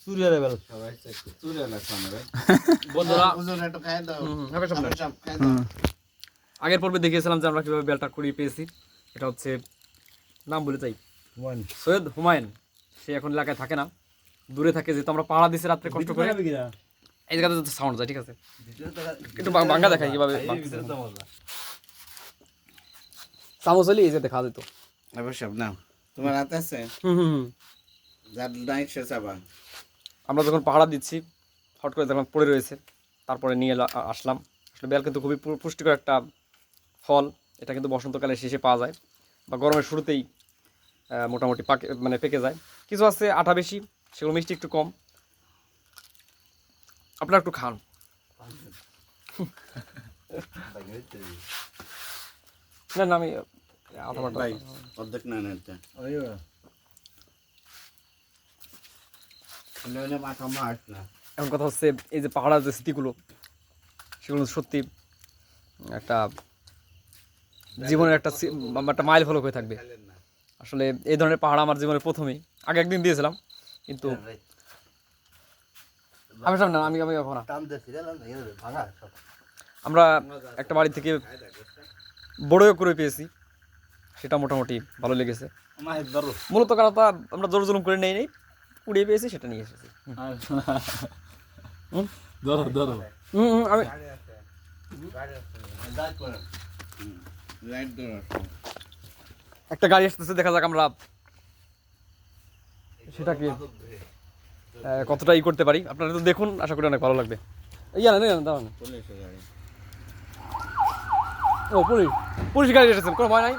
চুরিয়া level বন্ধুরা আগের পর্বে দেখিয়েছিলাম যে আমরা কিভাবে বেলটা কুড়িয়ে পেয়েছি। এটা হচ্ছে নাম বলে চাই সৈয়দ হুমায়ুন। সে এখন এলাকায় থাকে না, দূরে থাকে, যেহেতু আমরা পাহাড়া দিছি রাত্রে কষ্ট করে। এই জায়গাতে যাতে সাউন্ড যায়, ঠিক আছে? একটু বাঙ্গা দেখাই কিভাবে চামচ হলে এই যে দেখা যেত। তোমার হাতে আছে আমরা যখন পাহাড়া দিচ্ছি হট করে দেখলাম পড়ে রয়েছে, তারপরে নিয়ে আসলাম। আসলে বেল কিন্তু খুবই পুষ্টিকর একটা ফল। এটা কিন্তু বসন্তকালে শেষে পাওয়া যায় বা গরমের শুরুতেই মোটামুটি পেকে যায়। কিছু আছে আঠা বেশি, সেগুলো মিষ্টি একটু কম। আপনারা একটু খান। না না, আমি অর্ধেক না এখন কথা হচ্ছে এই যে পাহাড়ের যে স্মৃতিগুলো, সেগুলো সত্যি একটা জীবনের একটা মাইল ফলক হয়ে থাকবে। আসলে এই ধরনের পাহাড় আমার জীবনের প্রথমেই, আগে একদিন দিয়েছিলাম কিন্তু আমরা একটা বাড়ি থেকে বড়ও করে পেয়েছি, সেটা মোটামুটি ভালো লেগেছে। মূলত কারণটা আমরা জোর জুলুম করে নেই কুড়িয়ে পেয়েছি, সেটা নিয়ে এসেছি। আমি একটা গাড়ি আসতেছে, দেখা যাক আমরা সেটাকে কতটা করতে পারি। আপনারা তো দেখুন, আশা করি অনেক ভালো লাগবে। দাঁড়ান, ও পুলিশ গাড়ি এসেছেন, কোনো ভয় নাই,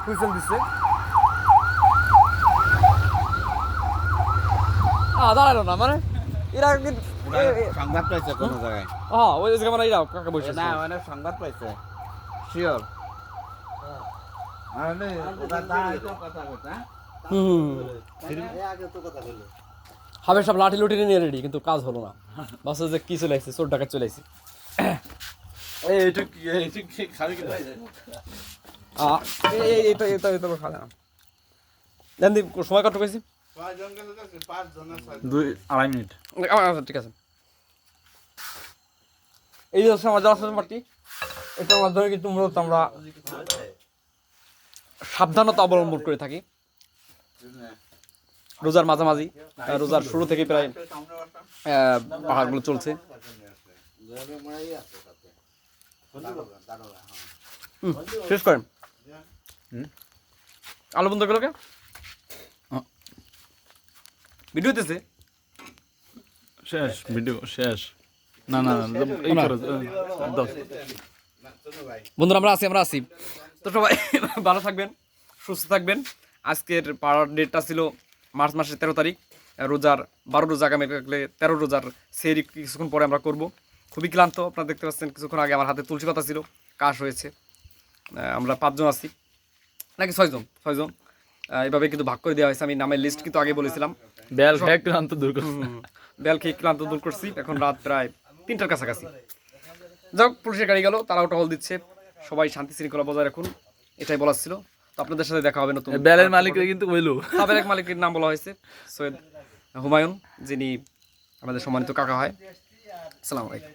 হুইসেল দিচ্ছে। দাঁড়ালো না মানে এরা সংবাদ পাইছে কোন জায়গায়? হ্যাঁ, ওই জায়গায় মানে এরা কাকা বসে না মানে সংবাদ পাইছে শিওর। হাবের সব লাঠি লুটি নিয়ে রেডি, কিন্তু কাজ হলো না। বাসে যে কি চলে আসছে, চোর ডাকাত চলে আসছে। সময় কত পেয়েছি? 2-2.5 মিনিট। ঠিক আছে। এই যে হচ্ছে আমার জলাশয় মাটি, এটার মাধ্যমে কিন্তু মূলত আমরা সাবধানতা অবলম্বন করে থাকি। রোজার মাঝামাঝি, রোজার শুরু থেকে প্রায় পাহাড়গুলো চলছে। শেষ করেন আলো বন্ধ করলো কে? ভিডিও হইতেছে শেষ, ভিডিও শেষ। না বন্ধুরা, আমরা আছি। তো সবাই ভালো থাকবেন, সুস্থ থাকবেন। আজকের পাড়ার ডেটটা ছিল মার্চ মাসের 13 তারিখ, রোজার 12 রোজা, আগামী 13 রোজার সেহরি কিছুক্ষণ পরে আমরা করব। খুবই ক্লান্ত, আপনারা দেখতে পাচ্ছেন। কিছুক্ষণ আগে আমার হাতে তুলসী পাতা ছিল, কাশ হয়েছে। আমরা 5 জন আছি, নাকি 6 জন, এভাবে কিন্তু ভাগ করে দেওয়া হয়েছে। আমি নামের লিস্ট কিন্তু আগে বলেছিলাম। বেল খেয়ে ক্লান্ত দূর করছি। এখন রাত প্রায় 3টার কাছাকাছি। যাক, পুলিশের গাড়ি গেল, তারাও টহল দিচ্ছে। সবাই শান্তি শৃঙ্খলা বজায় রাখুন, এটাই বলার ছিল। তো আপনাদের সাথে দেখা হবে নতুন। বেলের মালিকের কিন্তু বইলো, বেলের মালিকের নাম বলা হয়েছে সৈয়দ হুমায়ুন, যিনি আমাদের সম্মানিত কাকা হয়। আসসালামু আলাইকুম।